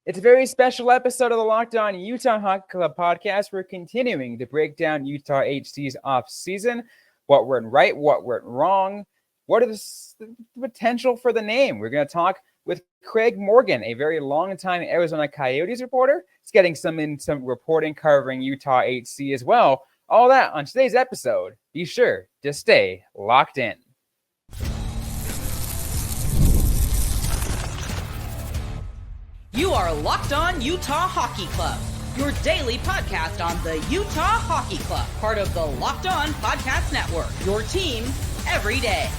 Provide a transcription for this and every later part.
It's a very special episode of the Locked On Utah Hockey Club podcast. We're continuing to break down Utah HC's off-season, what went right, what went wrong, what is the potential for the name. We're going to talk with Craig Morgan, a very long-time Arizona Coyotes reporter. He's getting some reporting covering Utah HC as well. All that on today's episode. Be sure to stay locked in. You are Locked On Utah Hockey Club, your daily podcast on the Utah Hockey Club, part of the Locked On Podcast Network, your team every day.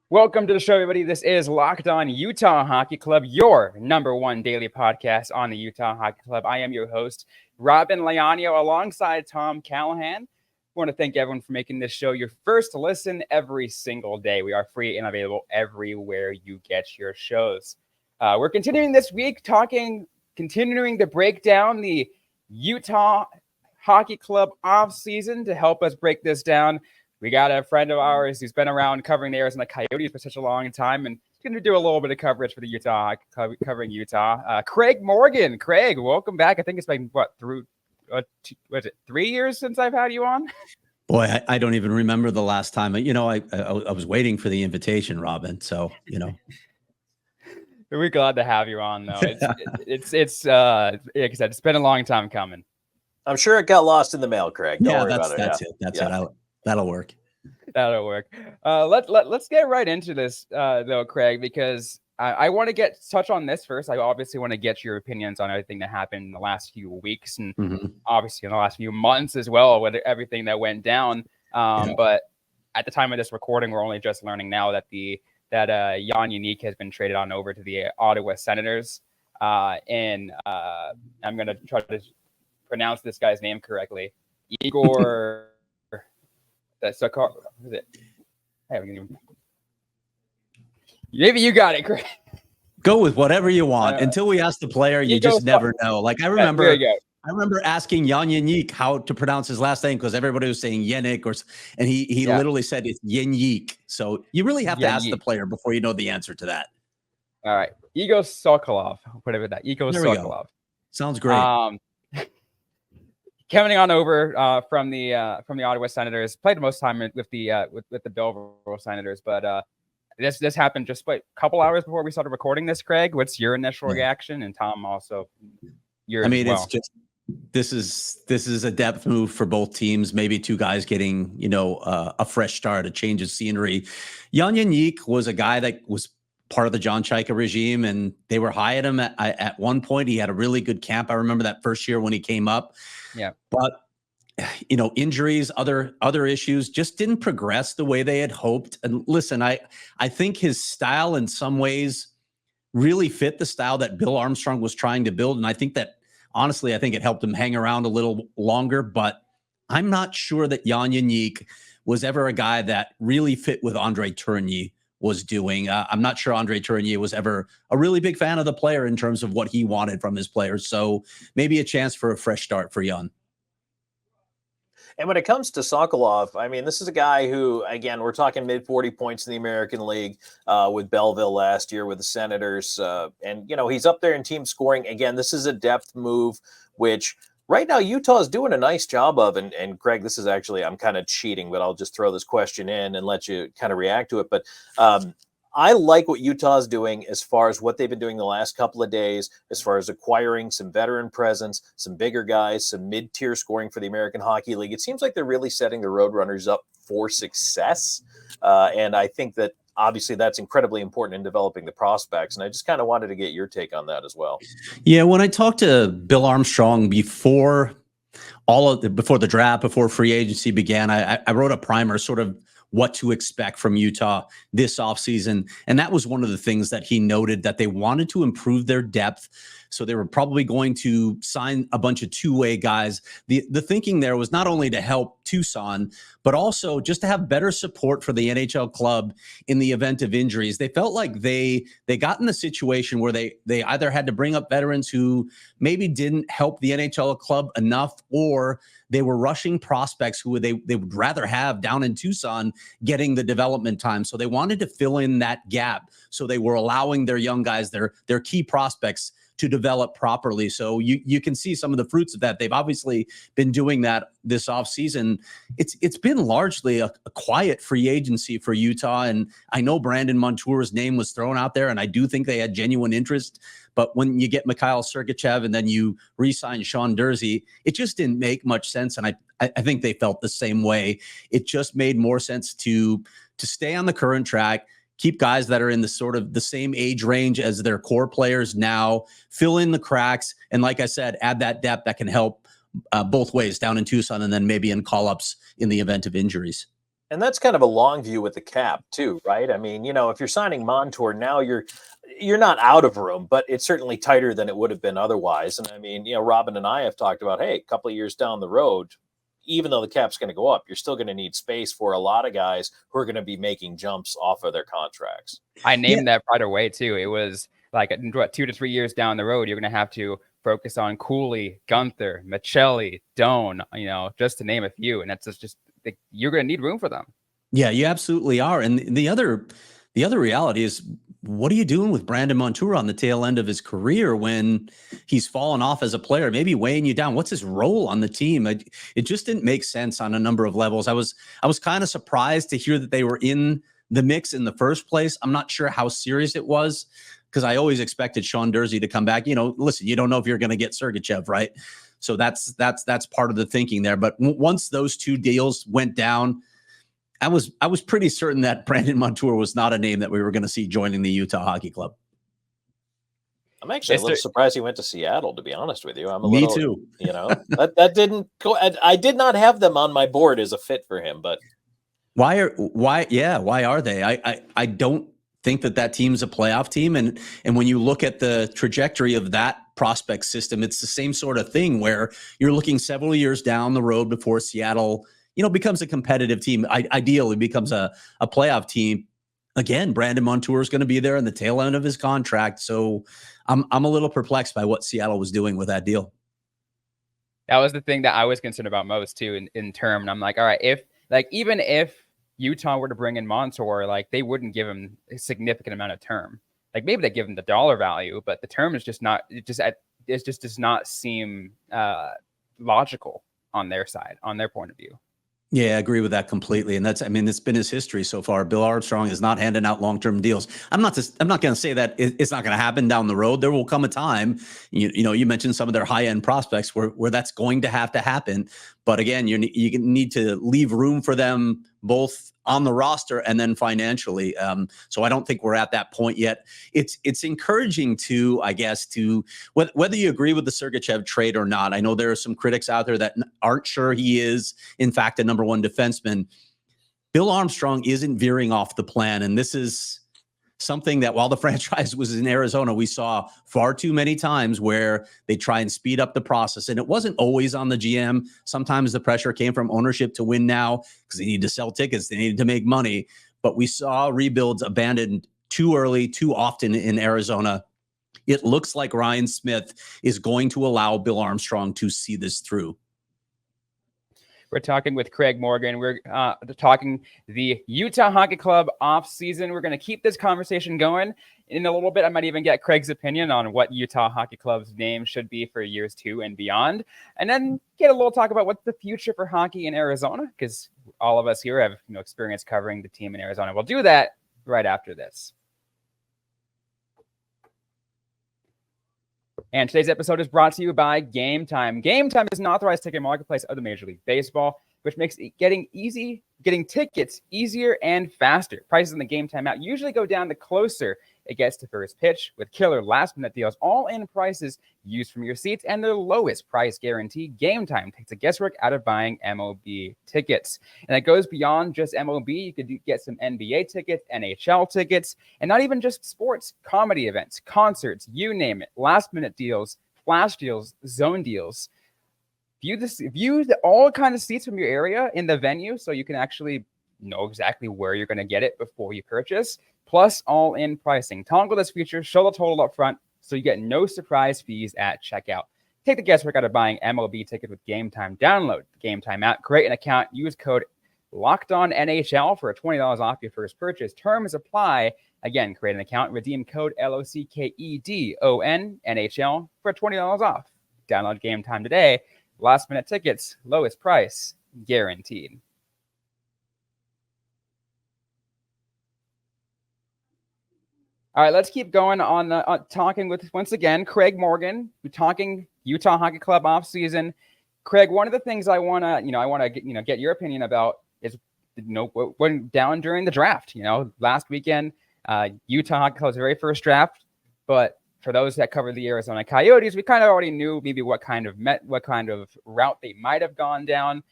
Welcome to the show, everybody. This is Locked On Utah Hockey Club, your number one daily podcast on the Utah Hockey Club. I am your host, Robyn Leano, alongside Tom Callahan. I want to thank everyone for making this show your first listen every single day. We are free and available everywhere you get your shows. We're continuing this week continuing to break down the Utah Hockey Club off-season. To help us break this down, we got a friend of ours who's been around covering the Arizona Coyotes for such a long time, and he's going to do a little bit of coverage for the Utah Hockey Club, covering Utah. Craig Morgan. Craig, welcome back. I think it's been, was it 3 years since I've had you on? Boy, I don't even remember the last time. I was waiting for the invitation, Robyn. So, We're glad to have you on, though. It's like I said, it's been a long time coming. I'm sure it got lost in the mail, Craig. Don't worry about it. That's it. That's it. That'll work. That'll work. Let's get right into this, though, Craig, because I want to touch on this first. I obviously want to get your opinions on everything that happened in the last few weeks and obviously in the last few months as well, with everything that went down. But at the time of this recording, we're only just learning now that Jan Unique has been traded on over to the Ottawa Senators. And I'm going to try to pronounce this guy's name correctly. Igor. Is it? Maybe you got it, Chris. Go with whatever you want. Until we ask the player, you just never know. Like I remember asking Jan Unique how to pronounce his last name because everybody was saying Yannick, and he literally said it's Yannick. So you really have to ask the player before you know the answer to that. All right, Igor Sokolov, whatever that. Igor Sokolov. Sounds great. Coming on over from the Ottawa Senators, played most time with the Belleville Senators, but this happened just a couple hours before we started recording this. Craig, what's your initial reaction? And Tom, also it's just this is a depth move for both teams. Maybe two guys getting a fresh start, a change of scenery. Jan Unique was a guy that was part of the John Chaika regime, and they were high at him at one point. He had a really good camp. I remember that first year when he came up. Yeah, but injuries, other issues just didn't progress the way they had hoped. And listen, I think his style in some ways really fit the style that Bill Armstrong was trying to build. And I think that honestly, it helped him hang around a little longer, but I'm not sure that Jan Unique was ever a guy that really fit with Andre Tourigny was doing. I'm not sure Andre Tourigny was ever a really big fan of the player in terms of what he wanted from his players. So maybe a chance for a fresh start for Jan. And when it comes to Sokolov, this is a guy who, again, we're talking mid 40 points in the American League with Belleville last year with the Senators. And he's up there in team scoring. Again, this is a depth move, which right now Utah is doing a nice job of. And Greg, this is actually, I'm kind of cheating, but I'll just throw this question in and let you kind of react to it. But I like what Utah is doing as far as what they've been doing the last couple of days, as far as acquiring some veteran presence, some bigger guys, some mid-tier scoring for the American Hockey League. It seems like they're really setting the Roadrunners up for success. And I think that obviously that's incredibly important in developing the prospects. And I just kind of wanted to get your take on that as well. Yeah, when I talked to Bill Armstrong before the draft, before free agency began, I wrote a primer sort of what to expect from Utah this offseason. And that was one of the things that he noted, that they wanted to improve their depth. So they were probably going to sign a bunch of two-way guys. The thinking there was not only to help Tucson, but also just to have better support for the NHL club in the event of injuries. They felt like they got in the situation where they either had to bring up veterans who maybe didn't help the NHL club enough, or they were rushing prospects who they would rather have down in Tucson getting the development time. So they wanted to fill in that gap. So they were allowing their young guys, their key prospects, to develop properly. So you can see some of the fruits of that. They've obviously been doing that this offseason. It's been largely a quiet free agency for Utah. And I know Brandon Montour's name was thrown out there, and I do think they had genuine interest. But when you get Mikhail Sergachev and then you re-sign Sean Durzi, it just didn't make much sense. And I think they felt the same way. It just made more sense to stay on the current track, keep guys that are in the sort of the same age range as their core players now, fill in the cracks, and like I said, add that depth that can help both ways down in Tucson and then maybe in call-ups in the event of injuries. And that's kind of a long view with the cap too, right? I mean, if you're signing Montour now, you're not out of room, but it's certainly tighter than it would have been otherwise. And I mean, Robyn and I have talked about, hey, a couple of years down the road, even though the cap's going to go up, you're still going to need space for a lot of guys who are going to be making jumps off of their contracts. I named that right away too. It was like 2 to 3 years down the road, you're going to have to focus on Cooley, Gunther, Michelli, Doan, just to name a few. And that's just you're going to need room for them. Yeah, you absolutely are. And the other reality is, what are you doing with Brandon Montour on the tail end of his career when he's fallen off as a player, maybe weighing you down? What's his role on the team? It just didn't make sense on a number of levels. I was kind of surprised to hear that they were in the mix in the first place. I'm not sure how serious it was, because I always expected Sean Durzi to come back. Listen, you don't know if you're going to get Sergachev, right? So that's part of the thinking there. But once those two deals went down, I was pretty certain that Brandon Montour was not a name that we were going to see joining the Utah Hockey Club. I'm actually a little surprised he went to Seattle, to be honest with you. Me too. That didn't go. I did not have them on my board as a fit for him, but why are they? I don't think that team's a playoff team. And when you look at the trajectory of that prospect system, it's the same sort of thing where you're looking several years down the road before Seattle becomes a competitive team, ideally becomes a playoff team. Again, Brandon Montour is going to be there in the tail end of his contract. So I'm a little perplexed by what Seattle was doing with that deal. That was the thing that I was concerned about most too in term. And I'm like, all right, even if Utah were to bring in Montour, they wouldn't give him a significant amount of term. Maybe they give him the dollar value, but the term is just not, it just does not seem logical on their side, on their point of view. Yeah, I agree with that completely. And it's been his history so far. Bill Armstrong is not handing out long-term deals. I'm not going to say that it's not going to happen down the road. There will come a time, you mentioned some of their high-end prospects where that's going to have to happen. But again, you need to leave room for them both on the roster and then financially. So I don't think we're at that point yet. It's encouraging to whether you agree with the Sergachev trade or not. I know there are some critics out there that aren't sure he is, in fact, a number one defenseman. Bill Armstrong isn't veering off the plan. And this is something that while the franchise was in Arizona, we saw far too many times where they try and speed up the process. And it wasn't always on the GM. Sometimes the pressure came from ownership to win now because they needed to sell tickets. They needed to make money. But we saw rebuilds abandoned too early, too often in Arizona. It looks like Ryan Smith is going to allow Bill Armstrong to see this through. We're talking with Craig Morgan. We're talking the Utah Hockey Club off-season. We're going to keep this conversation going. In a little bit, I might even get Craig's opinion on what Utah Hockey Club's name should be for years 2 and beyond. And then get a little talk about what's the future for hockey in Arizona, because all of us here have experience covering the team in Arizona. We'll do that right after this. And today's episode is brought to you by Game Time. Game Time is an authorized ticket marketplace of the Major League Baseball, which makes getting tickets easier and faster. Prices in the Game Time app usually go down the closer it gets to first pitch, with killer last-minute deals, all-in prices used from your seats, and their lowest price guarantee. Game Time takes the guesswork out of buying MLB tickets. And it goes beyond just MLB. You could get some NBA tickets, NHL tickets, and not even just sports, comedy events, concerts, you name it, last-minute deals, flash deals, zone deals. View all kind of seats from your area in the venue so you can actually know exactly where you're going to get it before you purchase, plus all-in pricing. Toggle this feature, show the total up front, so you get no surprise fees at checkout. Take the guesswork out of buying MLB tickets with Game Time. Download the Game Time app, create an account, use code LOCKEDONNHL for $20 off your first purchase. Terms apply. Again, create an account, redeem code LOCKEDONNHL for $20 off. Download Game Time today. Last minute tickets, lowest price, guaranteed. All right, let's keep going on talking with, once again, Craig Morgan. We're talking Utah Hockey Club offseason. Craig, one of the things I want to get your opinion about is what went down during the draft. Last weekend, Utah Hockey Club's very first draft, but for those that cover the Arizona Coyotes, we kind of already knew maybe what kind of route they might have gone down.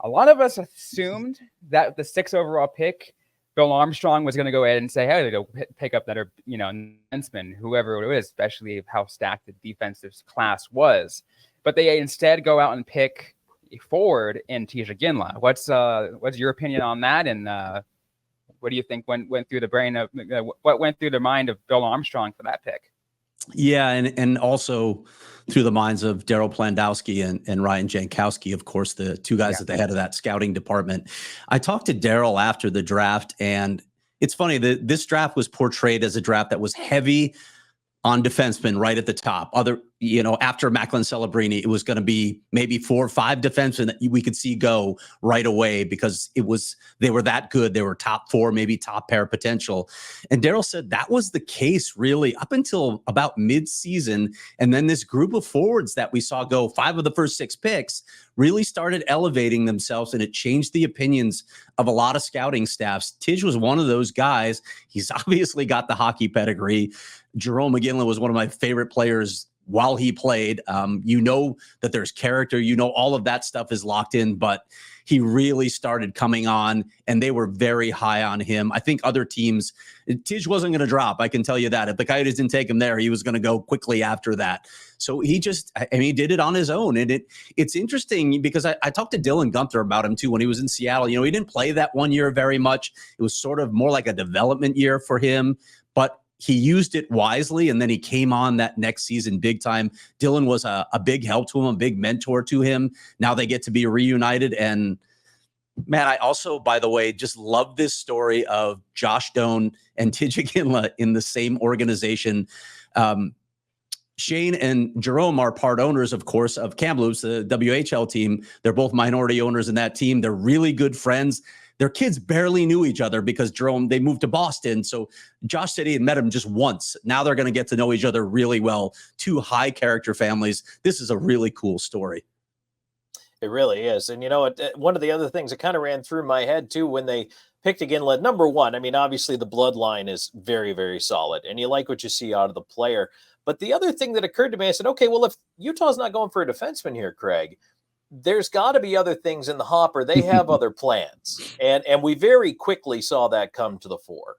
A lot of us assumed that the 6th overall pick, Bill Armstrong, was going to go ahead and say, hey, go pick up that, defenseman, whoever it is, especially how stacked the defensive class was. But they instead go out and pick a forward in Tij Iginla. What's your opinion on that? And what do you think went through the brain of what went through the mind of Bill Armstrong for that pick? Yeah, and also through the minds of Daryl Plandowski and Ryan Jankowski, of course, the two guys at the head of that scouting department. I talked to Daryl after the draft, and it's funny that this draft was portrayed as a draft that was heavy on defensemen right at the top. After Macklin Celebrini, it was going to be maybe 4 or 5 defensemen that we could see go right away because they were that good. They were top 4, maybe top pair potential. And Daryl said that was the case really up until about mid-season. And then this group of forwards that we saw go 5 of the first 6 picks really started elevating themselves, and it changed the opinions of a lot of scouting staffs. Tij was one of those guys. He's obviously got the hockey pedigree. Jarome Iginla was one of my favorite players while he played. That there's character, all of that stuff is locked in, but he really started coming on, and they were very high on him. I think other teams, Tij wasn't going to drop. I can tell you that. If the Coyotes didn't take him there, he was going to go quickly after that. So he did it on his own. And it's interesting because I talked to Dylan Gunther about him too when he was in Seattle. He didn't play that one year very much. It was sort of more like a development year for him, but he used it wisely, and then he came on that next season big time. Dylan was a big help to him, a big mentor to him. Now they get to be reunited. And man, I also, by the way, just love this story of Josh Doan and Tij Iginla in the same organization. Shane and Jerome are part owners, of course, of Kamloops, the WHL team. They're both minority owners in that team. They're really good friends. Their kids barely knew each other because Jerome, they moved to Boston. So Josh said he had met him just once. Now they're going to get to know each other really well. 2 high character families. This is a really cool story. It really is. And one of the other things that kind of ran through my head too, when they picked Iginla, number one, obviously the bloodline is very, very solid and you like what you see out of the player. But the other thing that occurred to me, I said, okay, well, if Utah's not going for a defenseman here, Craig, there's got to be other things in the hopper. They have other plans. And we very quickly saw that come to the fore.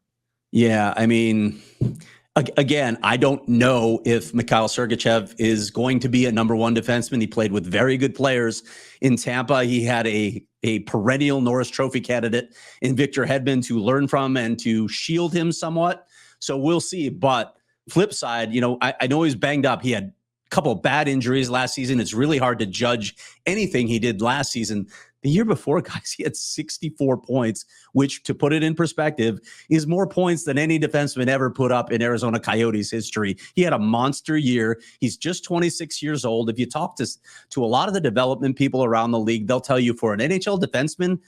Yeah, again, I don't know if Mikhail Sergachev is going to be a number 1 defenseman. He played with very good players in Tampa. He had a perennial Norris Trophy candidate in Victor Hedman to learn from and to shield him somewhat. So we'll see. But flip side, I know he's banged up. He had couple of bad injuries last season. It's really hard to judge anything he did last season. The year before, guys, he had 64 points, which, to put it in perspective, is more points than any defenseman ever put up in Arizona Coyotes history. He had a monster year. He's just 26 years old. If you talk to a lot of the development people around the league, they'll tell you for an NHL defenseman,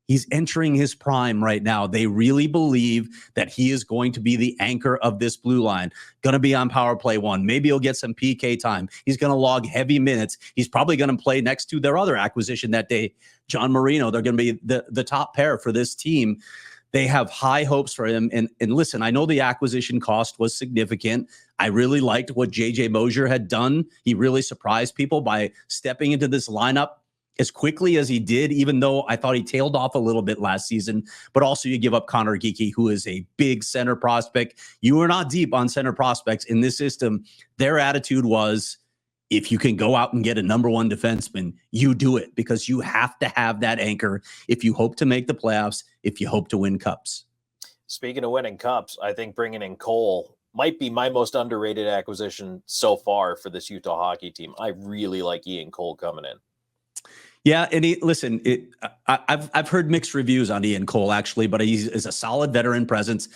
he's entering his prime right now. They really believe that he is going to be the anchor of this blue line, going to be on power play 1. Maybe he'll get some PK time. He's going to log heavy minutes. He's probably going to play next to their other acquisition that day, John Marino. They're going to be the top pair for this team. They have high hopes for him. And listen, I know the acquisition cost was significant. I really liked what JJ Mosier had done. He really surprised people by stepping into this lineup as quickly as he did, even though I thought he tailed off a little bit last season. But also you give up Connor Geekie, who is a big center prospect. You are not deep on center prospects in this system. Their attitude was, if you can go out and get a number 1 defenseman, you do it, because you have to have that anchor if you hope to make the playoffs, if you hope to win cups. Speaking of winning cups, I think bringing in Cole might be my most underrated acquisition so far for this Utah hockey team. I really like Ian Cole coming in. Yeah, and I've heard mixed reviews on Ian Cole actually, but he's a solid veteran presence,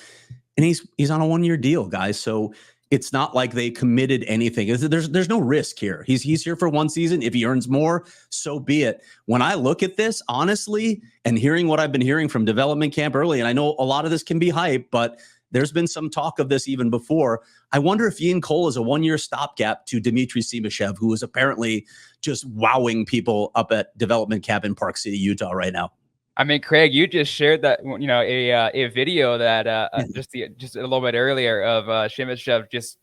and he's on a 1-year deal, guys. So it's not like they committed anything. There's no risk here. He's here for 1 season. If he earns more, so be it. When I look at this, honestly, and hearing what I've been hearing from development camp early, and I know a lot of this can be hype, but there's been some talk of this even before. I wonder if Ian Cole is a 1-year stopgap to Dimiti Simashev, who is apparently just wowing people up at development camp in Park City, Utah right now. I mean, Craig, you just shared that, a video that just a little bit earlier of Simashev just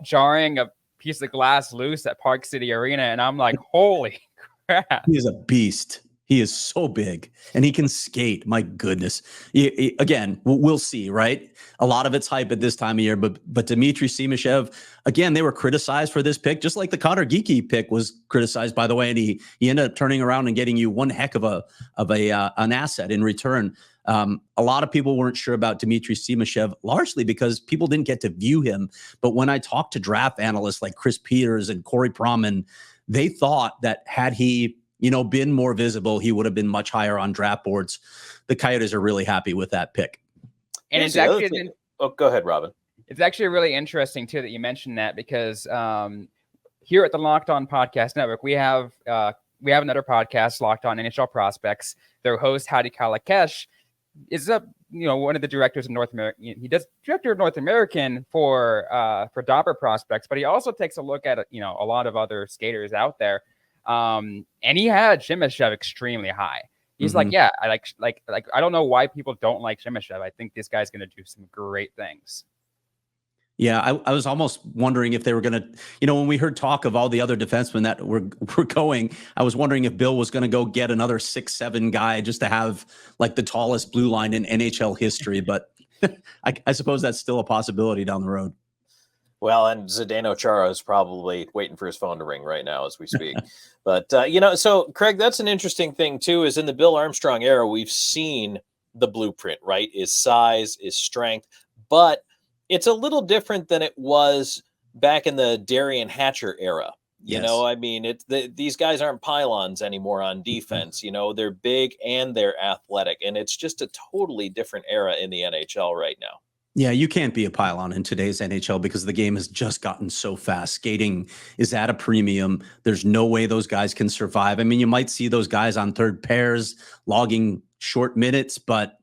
jarring a piece of glass loose at Park City Arena, and I'm like, holy crap! He is a beast. He is so big, and he can skate. My goodness. Again, we'll see, right? A lot of it's hype at this time of year, but Dimiti Simashev, again, they were criticized for this pick, just like the Connor Geekie pick was criticized, by the way, and he ended up turning around and getting you one heck of an asset in return. A lot of people weren't sure about Dimiti Simashev, largely because people didn't get to view him. But when I talked to draft analysts like Chris Peters and Corey Proman, they thought that had he been more visible, he would have been much higher on draft boards. The Coyotes are really happy with that pick. And it's actually go ahead, Robyn. It's actually really interesting too that you mentioned that, because here at the Locked On Podcast Network, we have another podcast, Locked On NHL Prospects. Their host, Hadi Kalakesh, is one of the directors of North American. He does director of North American for Dobber Prospects, but he also takes a look at a lot of other skaters out there. And he had Simashev extremely high. He's like, yeah, I like I don't know why people don't like Simashev. I think this guy's going to do some great things. Yeah, I was almost wondering if they were going to, when we heard talk of all the other defensemen that were going, I was wondering if Bill was going to go get another 6'7" guy just to have like the tallest blue line in NHL history. But I suppose that's still a possibility down the road. Well, and Zdeno Chara is probably waiting for his phone to ring right now as we speak. But, so Craig, that's an interesting thing too, is in the Bill Armstrong era, we've seen the blueprint, right? Is size, is strength, but it's a little different than it was back in the Darian Hatcher era. Yes. I mean, these guys aren't pylons anymore on defense. They're big and they're athletic, and it's just a totally different era in the NHL right now. Yeah, you can't be a pylon in today's NHL because the game has just gotten so fast. Skating is at a premium. There's no way those guys can survive. I mean, you might see those guys on third pairs logging short minutes, but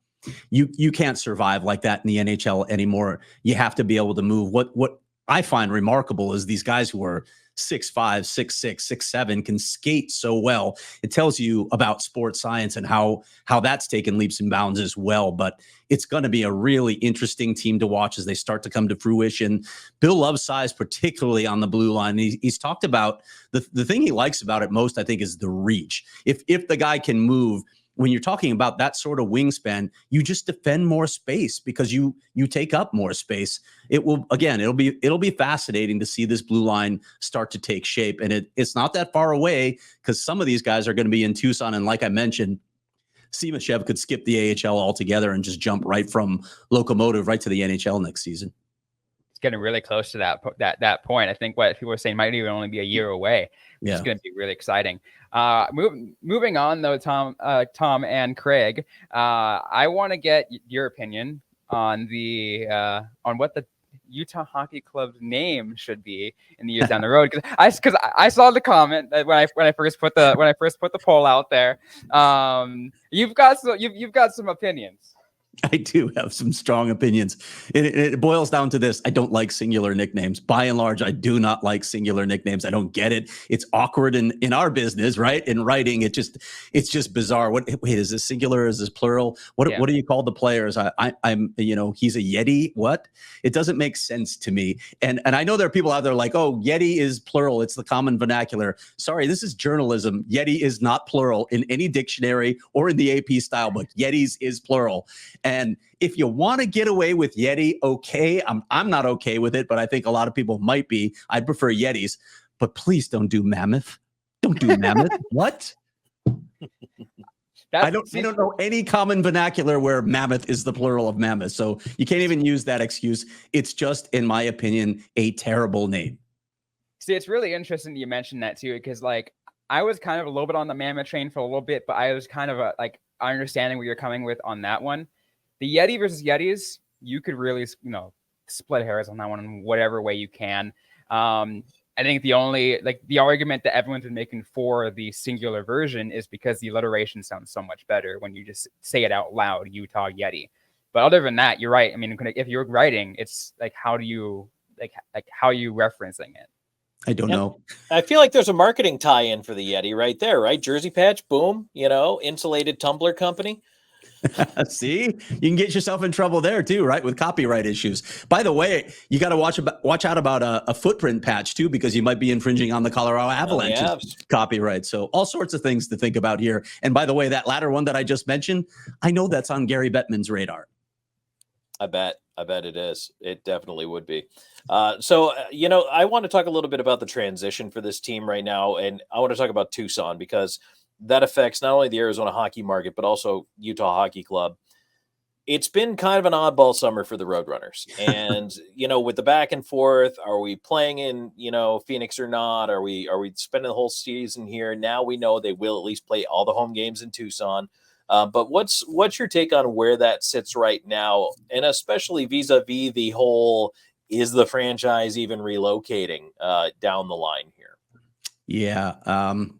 you can't survive like that in the NHL anymore. You have to be able to move. What I find remarkable is these guys who are 6'5", 6'6", 6'7" can skate so well. It tells you about sports science and how that's taken leaps and bounds as well. But it's going to be a really interesting team to watch as they start to come to fruition. Bill loves size, particularly on the blue line. He's talked about the thing he likes about it most, I think, is the reach. If the guy can move, when you're talking about that sort of wingspan, you just defend more space because you take up more space. It'll be fascinating to see this blue line start to take shape. And it's not that far away because some of these guys are going to be in Tucson. And like I mentioned, Simashev could skip the AHL altogether and just jump right from Locomotive right to the NHL next season. It's getting really close to that point. I think what people are saying might even only be a year away. Yeah. It's going to be really exciting. Moving on though, Tom and Craig, I want to get your opinion on on what the Utah Hockey Club's name should be in the years down the road. Because I saw the comment that when I first put the poll out there. You've got some opinions. I do have some strong opinions. It boils down to this. I don't like singular nicknames. By and large, I do not like singular nicknames. I don't get it. It's awkward in our business, right? In writing, it's just bizarre. Wait, is this singular? Is this plural? What do you call the players? I'm he's a Yeti. What? It doesn't make sense to me. And I know there are people out there like, oh, Yeti is plural. It's the common vernacular. Sorry, this is journalism. Yeti is not plural in any dictionary or in the AP style book. Yetis is plural. And if you want to get away with Yeti, okay. I'm not okay with it, but I think a lot of people might be. I'd prefer Yetis, but please don't do Mammoth. Don't do Mammoth. What? I don't know any common vernacular where Mammoth is the plural of Mammoth. So you can't even use that excuse. It's just, in my opinion, a terrible name. See, it's really interesting that you mentioned that too, because like I was kind of a little bit on the Mammoth train for a little bit, but I was kind of understanding where you're coming with on that one. The Yeti versus Yetis, you could really, split hairs on that one in whatever way you can. I think the argument that everyone's been making for the singular version is because the alliteration sounds so much better when you just say it out loud, Utah Yeti. But other than that, you're right. I mean, if you're writing, it's like, how are you referencing it? I don't know. I feel like there's a marketing tie-in for the Yeti right there, right? Jersey patch, boom, insulated tumbler company. See, you can get yourself in trouble there too, right? With copyright issues. By the way, you got to watch out about a footprint patch too, because you might be infringing on the Colorado Avalanche's copyright. So all sorts of things to think about here. And by the way, that latter one that I just mentioned, I know that's on Gary Bettman's radar. I bet it is. It definitely would be. So I want to talk a little bit about the transition for this team right now. And I want to talk about Tucson, because that affects not only the Arizona hockey market, but also Utah Hockey Club. It's been kind of an oddball summer for the Roadrunners. And, with the back and forth, are we playing in, Phoenix or not? Are we spending the whole season here? Now we know they will at least play all the home games in Tucson. But what's your take on where that sits right now? And especially vis-a-vis the whole, is the franchise even relocating down the line here? Yeah.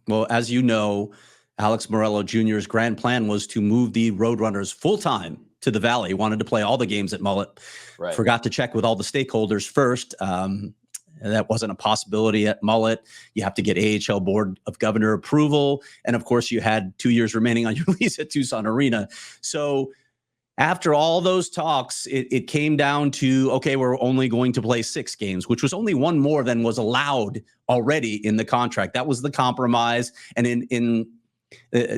Well, as you know, Alex Morello Jr.'s grand plan was to move the Roadrunners full-time to the Valley. He wanted to play all the games at Mullet. Right. Forgot to check with all the stakeholders first. That wasn't a possibility at Mullet. You have to get AHL Board of Governor approval. And of course, you had 2 years remaining on your lease at Tucson Arena. So after all those talks, it came down to, okay, we're only going to play 6 games, which was only one more than was allowed already in the contract. That was the compromise. And in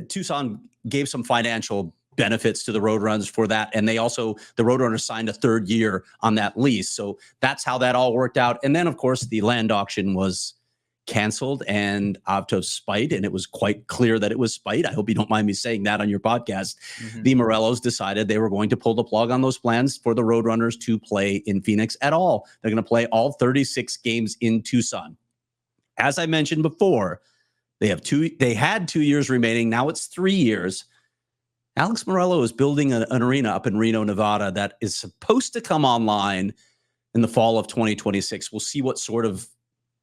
Tucson gave some financial benefits to the Roadrunners for that. And the Roadrunners signed a 3rd year on that lease. So that's how that all worked out. And then, of course, the land auction was canceled and out of spite. And it was quite clear that it was spite. I hope you don't mind me saying that on your podcast. Mm-hmm. The Morellos decided they were going to pull the plug on those plans for the Roadrunners to play in Phoenix at all. They're going to play all 36 games in Tucson. As I mentioned before, they had 2 years remaining. Now it's 3 years. Alex Morello is building an arena up in Reno, Nevada that is supposed to come online in the fall of 2026. We'll see what sort of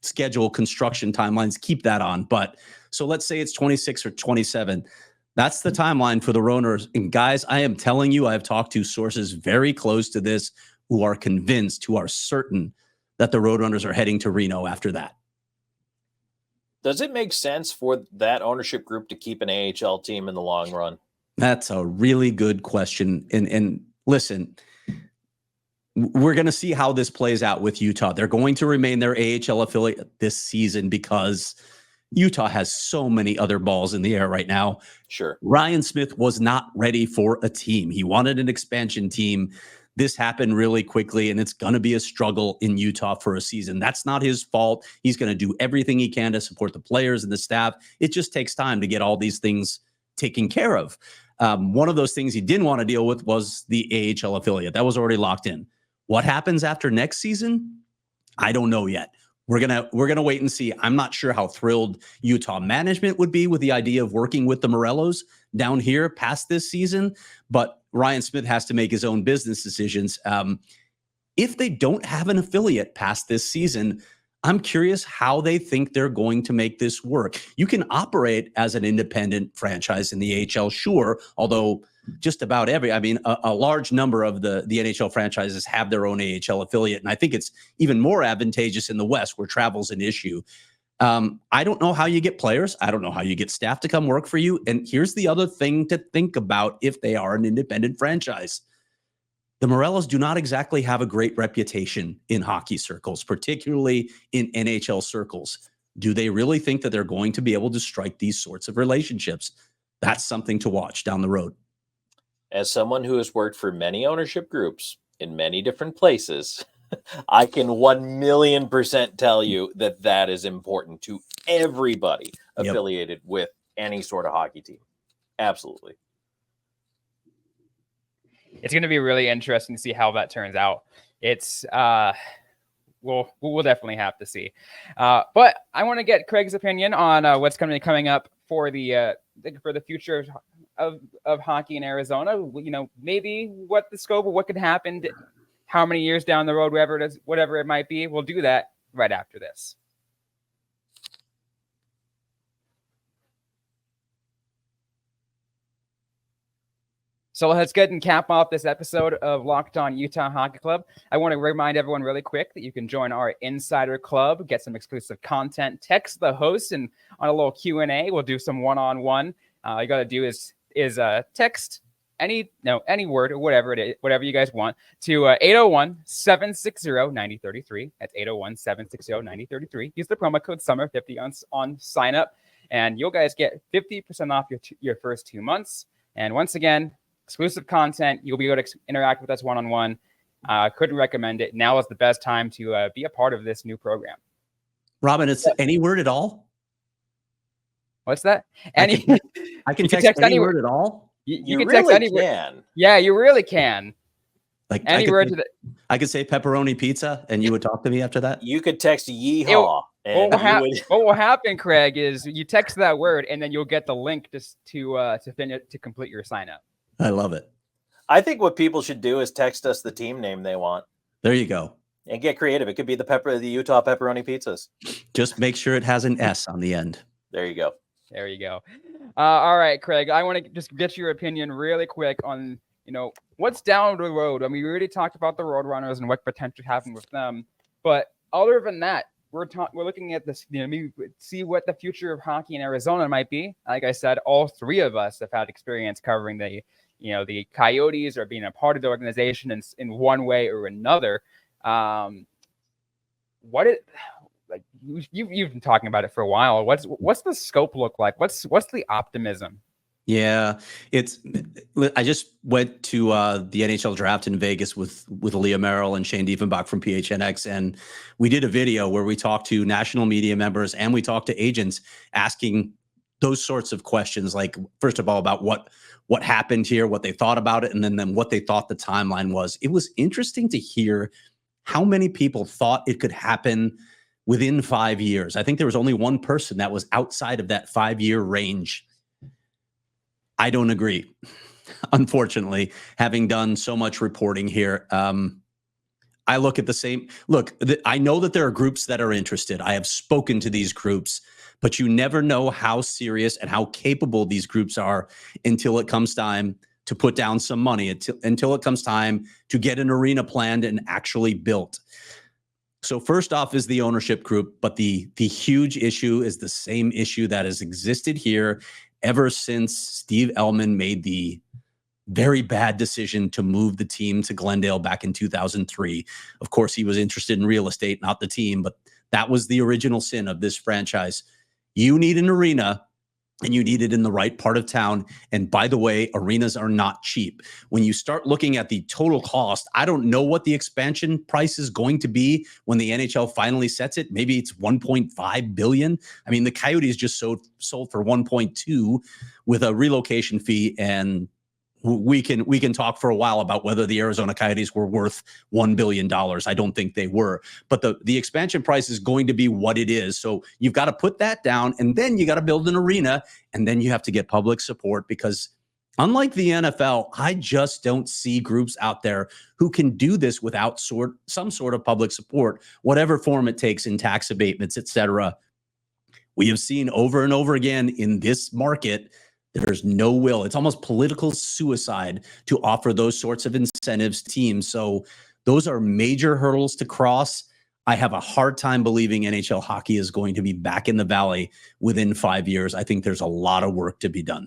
schedule construction timelines keep that on. But so let's say it's 26 or 27. That's the timeline for the Roadrunners. And guys, I am telling you, I've talked to sources very close to this who are convinced, who are certain that the Roadrunners are heading to Reno after that. Does it make sense for that ownership group to keep an AHL team in the long run? That's a really good question. And listen, we're going to see how this plays out with Utah. They're going to remain their AHL affiliate this season because Utah has so many other balls in the air right now. Sure. Ryan Smith was not ready for a team. He wanted an expansion team. This happened really quickly, and it's going to be a struggle in Utah for a season. That's not his fault. He's going to do everything he can to support the players and the staff. It just takes time to get all these things taken care of. One of those things he didn't want to deal with was the AHL affiliate. That was already locked in. What happens after next season? I don't know yet. We're gonna wait and see. I'm not sure how thrilled Utah management would be with the idea of working with the Morellos down here past this season, but Ryan Smith has to make his own business decisions. If they don't have an affiliate past this season, I'm curious how they think they're going to make this work. You can operate as an independent franchise in the AHL, sure, although just about a large number of the NHL franchises have their own AHL affiliate. And I think it's even more advantageous in the West where travel's an issue. I don't know how you get players. I don't know how you get staff to come work for you. And here's the other thing to think about if they are an independent franchise. The Morellos do not exactly have a great reputation in hockey circles, particularly in NHL circles. Do they really think that they're going to be able to strike these sorts of relationships? That's something to watch down the road. As someone who has worked for many ownership groups in many different places, I can 1,000,000% tell you that that is important to everybody affiliated with any sort of hockey team. Absolutely. It's going to be really interesting to see how that turns out. It's we'll definitely have to see. But I want to get Craig's opinion on what's going to be coming up for the future of hockey in Arizona. You know, maybe what the scope of what could happen, how many years down the road, whatever it might be. We'll do that right after this. So let's get and cap off this episode of Locked On Utah Hockey Club. I want to remind everyone really quick that you can join our Insider Club, get some exclusive content, text the host, and on a little Q&A, we'll do some one-on-one. All you got to do is text any word or whatever it is, whatever you guys want, to 801-760-9033. That's 801-760-9033. Use the promo code SUMMER50 on sign up, and you guys get 50% off your first 2 months. And once again, exclusive content. You'll be able to interact with us one-on-one. Couldn't recommend it. Now is the best time to be a part of this new program. Robyn, it's any word at all? What's that? I can text any word at all? You can text any word. Yeah, you really can. Like any word to the... I could say pepperoni pizza, and you would talk to me after that? You could text yeehaw. What will happen, Craig, is you text that word, and then you'll get the link to complete your sign up. I love it. I think what people should do is text us the team name they want. There you go. And get creative. It could be the Utah Pepperoni Pizzas. Just make sure it has an S on the end. There you go. There you go. All right, Craig, I want to just get your opinion really quick on, what's down the road. I mean, we already talked about the Roadrunners and what potentially happened with them. But other than that, we're looking at this, see what the future of hockey in Arizona might be. Like I said, all three of us have had experience covering the Coyotes or being a part of the organization in one way or another. You've been talking about it for a while. What's the scope look like? What's the optimism? Yeah, I just went to the NHL draft in Vegas with Leah Merrill and Shane Diefenbach from PHNX, and we did a video where we talked to national media members and we talked to agents asking those sorts of questions, like, first of all, about what happened here, what they thought about it, and then what they thought the timeline was. It was interesting to hear how many people thought it could happen within 5 years. I think there was only one person that was outside of that 5-year range. I don't agree, unfortunately, having done so much reporting here. I look at the same. I know that there are groups that are interested. I have spoken to these groups, but you never know how serious and how capable these groups are until it comes time to put down some money, until it comes time to get an arena planned and actually built. So first off is the ownership group, but the huge issue is the same issue that has existed here ever since Steve Ellman made the very bad decision to move the team to Glendale back in 2003. Of course, he was interested in real estate, not the team, but that was the original sin of this franchise. You need an arena, and you need it in the right part of town. And by the way, arenas are not cheap. When you start looking at the total cost, I don't know what the expansion price is going to be when the NHL finally sets it. Maybe it's $1.5 billion. I mean, the Coyotes just sold for 1.2 with a relocation fee, and we can talk for a while about whether the Arizona Coyotes were worth $1 billion. I don't think they were, but the expansion price is going to be what it is. So you've got to put that down, and then you got to build an arena, and then you have to get public support, because unlike the NFL, I just don't see groups out there who can do this without some sort of public support, whatever form it takes in tax abatements, etc. We have seen over and over again in this market, there's no will. It's almost political suicide to offer those sorts of incentives to teams. So those are major hurdles to cross. I have a hard time believing NHL hockey is going to be back in the Valley within 5 years. I think there's a lot of work to be done.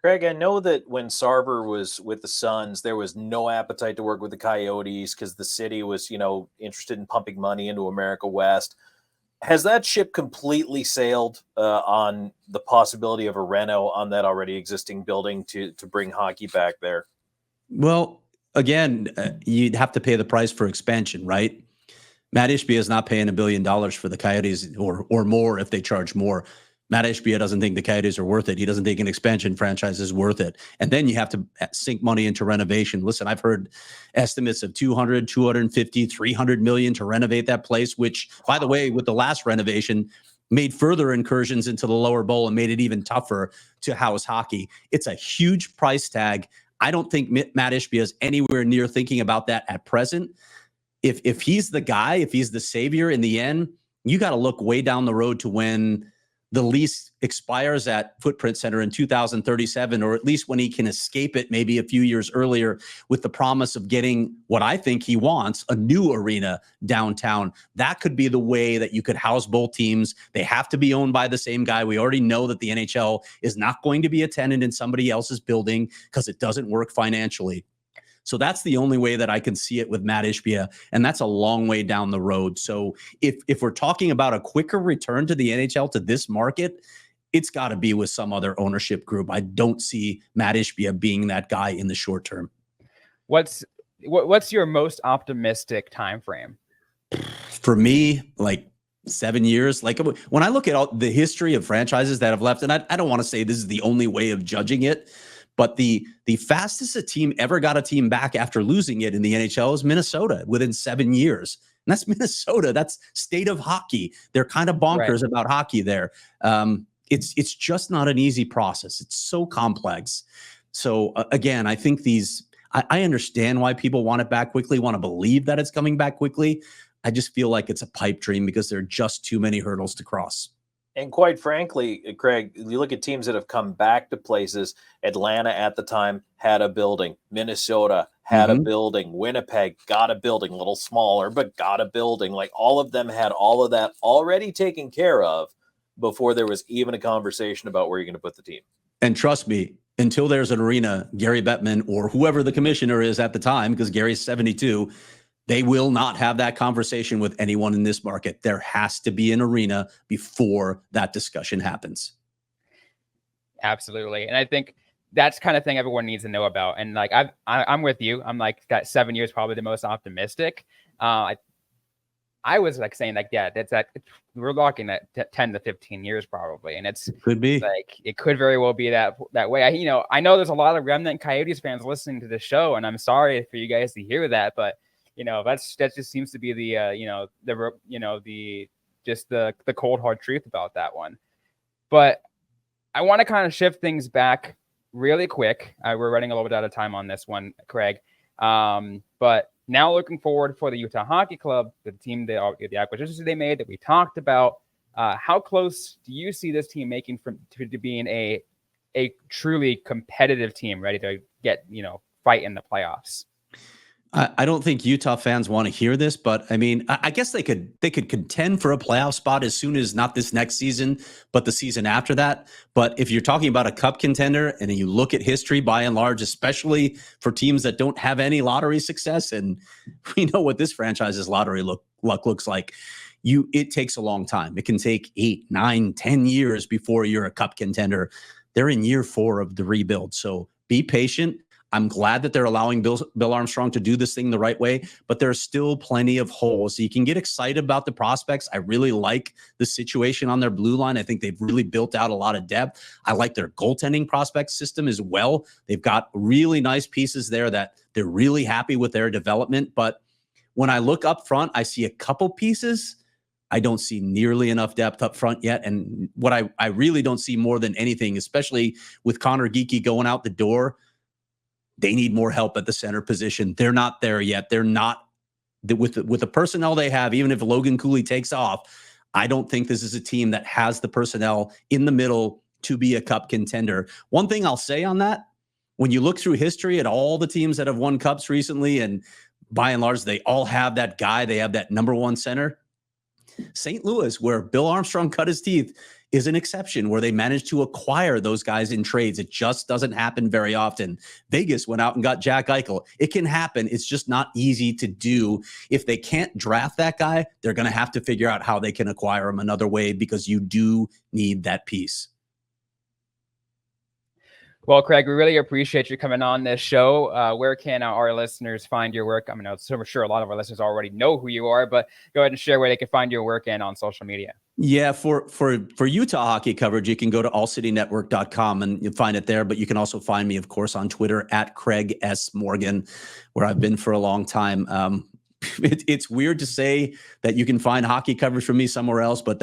Craig, I know that when Sarver was with the Suns, there was no appetite to work with the Coyotes because the city was, interested in pumping money into America West. Has that ship completely sailed on the possibility of a reno on that already existing building to bring hockey back there? Well, again, you'd have to pay the price for expansion, right? Matt Ishbia is not paying $1 billion for the Coyotes or more if they charge more. Matt Ishbia doesn't think the Coyotes are worth it. He doesn't think an expansion franchise is worth it. And then you have to sink money into renovation. Listen, I've heard estimates of 200, 250, 300 million to renovate that place, which, by the way, with the last renovation, made further incursions into the lower bowl and made it even tougher to house hockey. It's a huge price tag. I don't think Matt Ishbia is anywhere near thinking about that at present. If he's the guy, if he's the savior in the end, you got to look way down the road to when the lease expires at Footprint Center in 2037, or at least when he can escape it maybe a few years earlier, with the promise of getting what I think he wants, a new arena downtown. That could be the way that you could house both teams. They have to be owned by the same guy. We already know that the NHL is not going to be a tenant in somebody else's building because it doesn't work financially. So that's the only way that I can see it with Matt Ishbia, and that's a long way down the road. So if we're talking about a quicker return to the NHL, to this market, it's got to be with some other ownership group. I don't see Matt Ishbia being that guy in the short term. What's your most optimistic time frame? For me, like 7 years. Like when I look at all the history of franchises that have left, and I don't want to say this is the only way of judging it, but the fastest a team ever got a team back after losing it in the NHL is Minnesota within 7 years. And that's Minnesota. That's state of hockey. They're kind of bonkers about hockey there. It's just not an easy process. It's so complex. So again, I think I understand why people want it back quickly, want to believe that it's coming back quickly. I just feel like it's a pipe dream because there are just too many hurdles to cross. And quite frankly, Craig, you look at teams that have come back to places. Atlanta at the time had a building. Minnesota had a building. Winnipeg got a building, a little smaller, but got a building. Like all of them had all of that already taken care of before there was even a conversation about where you're going to put the team. And trust me, until there's an arena, Gary Bettman or whoever the commissioner is at the time, because Gary's 72, they will not have that conversation with anyone in this market. There has to be an arena before that discussion happens. Absolutely. And I think that's kind of thing everyone needs to know about. And like, I'm with you. I'm like that 7 years, probably the most optimistic. I was like saying like, yeah, we're looking at 10 to 15 years probably. And could be like, it could very well be that way. I know there's a lot of remnant Coyotes fans listening to the show, and I'm sorry for you guys to hear that, but that just seems to be the cold hard truth about that one. But I want to kind of shift things back really quick. We're running a little bit out of time on this one, Craig. But now looking forward for the Utah Hockey Club, the team, the acquisitions they made that we talked about. How close do you see this team making to being a truly competitive team, ready to get fight in the playoffs? I don't think Utah fans want to hear this, but I mean, I guess they could contend for a playoff spot as soon as not this next season, but the season after that. But if you're talking about a cup contender and you look at history by and large, especially for teams that don't have any lottery success, and we know what this franchise's lottery luck looks like, it takes a long time. It can take 8, 9, 10 years before you're a cup contender. They're in year 4 of the rebuild. So be patient. I'm glad that they're allowing Bill Armstrong to do this thing the right way, but there's still plenty of holes. So you can get excited about the prospects. I really like the situation on their blue line. I think they've really built out a lot of depth. I like their goaltending prospect system as well. They've got really nice pieces there that they're really happy with their development. But when I look up front, I see a couple pieces. I don't see nearly enough depth up front yet. And what I really don't see more than anything, especially with Connor Geekie going out the door, they need more help at the center position. They're not there yet. They're not with the personnel they have. Even if Logan Cooley takes off, I don't think this is a team that has the personnel in the middle to be a cup contender. One thing I'll say on that, when you look through history at all the teams that have won cups recently, and by and large, they all have that guy. They have that number one center. St. Louis, where Bill Armstrong cut his teeth, is an exception where they managed to acquire those guys in trades. It just doesn't happen very often. Vegas went out and got Jack Eichel. It can happen. It's just not easy to do. If they can't draft that guy, they're going to have to figure out how they can acquire him another way, because you do need that piece. Well, Craig, we really appreciate you coming on this show. Where can our listeners find your work? I mean, I'm sure a lot of our listeners already know who you are, but go ahead and share where they can find your work and on social media. Yeah, for Utah hockey coverage, you can go to allcitynetwork.com and you'll find it there. But you can also find me, of course, on Twitter at Craig S. Morgan, where I've been for a long time. It's weird to say that you can find hockey coverage from me somewhere else, but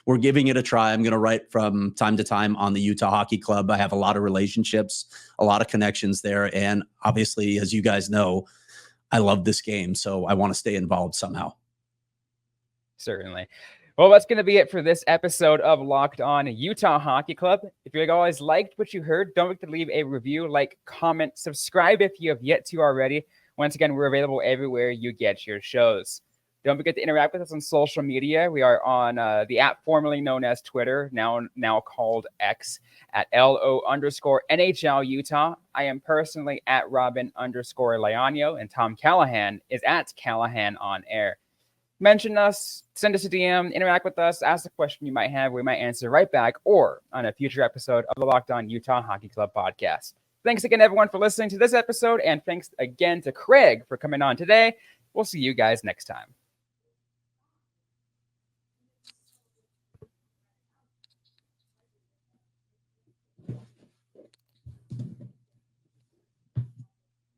we're giving it a try. I'm going to write from time to time on the Utah Hockey Club. I have a lot of relationships, a lot of connections there. And obviously, as you guys know, I love this game, so I want to stay involved somehow. Certainly. Well, that's going to be it for this episode of Locked On Utah Hockey Club. If you guys liked what you heard, don't forget to leave a review, like, comment, subscribe if you have yet to already. Once again, we're available everywhere you get your shows. Don't forget to interact with us on social media. We are on the app formerly known as Twitter, now called X, at LO_NHL Utah. I am personally at Robyn_Leano, and Tom Callahan is at Callahan on air. Mention us, send us a DM, interact with us, ask a question you might have. We might answer right back or on a future episode of the Locked On Utah Hockey Club podcast. Thanks again, everyone, for listening to this episode, and thanks again to Craig for coming on today. We'll see you guys next time.